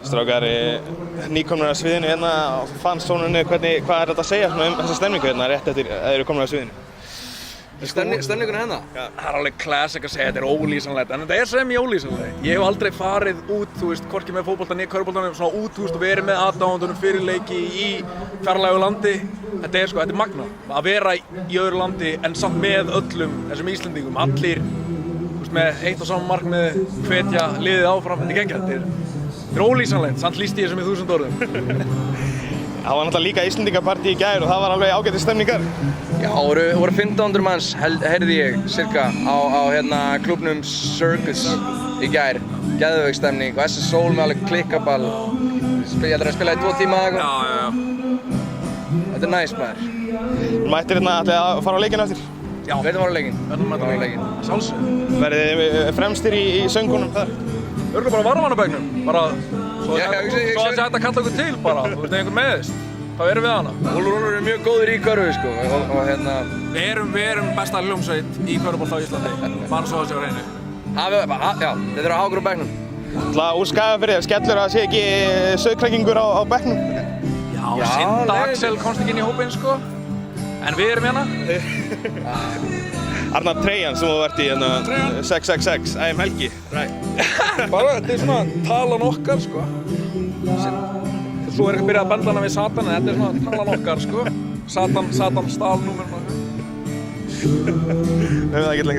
Strákar, nýkomnir af sviðinu hérna á fansónunni, hvað er þetta að segja þessa stemningu hérna rétt eftir að þeir eru komnir af sviðinu? Stemningun hérna? Já. Það er alveg classic að segja þetta ólýsanlegt, en þetta semi-ólýsanlegt. Ég hef aldrei farið út, hvorki með fótbolta né körfuboltanum, svona út, og verið með aðdáendunum fyrir leiki í fjarlægu landi. Þetta er magnað. Að vera í öðru landi en samt með öllum þessum Íslendingum, allir með eitt og saman markmið, hvetja liðið áfram, þetta er geggjað. Þetta er ólýsanlegt, samt lýst ég þessum í 1000 orðum. Það var náttúrulega líka Íslendingapartí í gær og það var alveg ágætis stemningar. Já, voru 1500 manns, heyrði ég, cirka, á klúbbnum Circus í gær. Geðveik stemning og SS Soul með alveg klikkaball. Ég ætla að spila í 2 tíma eða eitthvað. Já. Þetta er næs, maður. Mættir hérna að fara á leikinn eftir? Já, við ætlum að fara á leikinn. Við ætlum að fara á leikinn. Sjálfsögðu. Verðið þið fremstir í söngunum þar? Örugglega bara varðmannabæknum. Svo að þetta kalla okkur til bara, ef einhver meðist. Þá erum við hana. Úlfur er mjög góður í körfu, sko. Við erum besta hljómsveit í körfubolta á Íslandi. Bara svo að sé á hreinu. Já, þetta er á Hákur á bekknum. Úr Skagafirði, skellur að sé ekki sauðkrækingur á bekknum? Já, Sinda Axel komst ekki inn í hópinn, sko. En við erum hérna. Arnar Treyjan sem þú ert í 666, Helgi. Bara, þetta er svona talan okkar, sko. Svo er ekki byrjað að bendla hana við Satan, en þetta er svona talan okkar, sko. Satan stál númerinu. Við höfum það ekki lengur.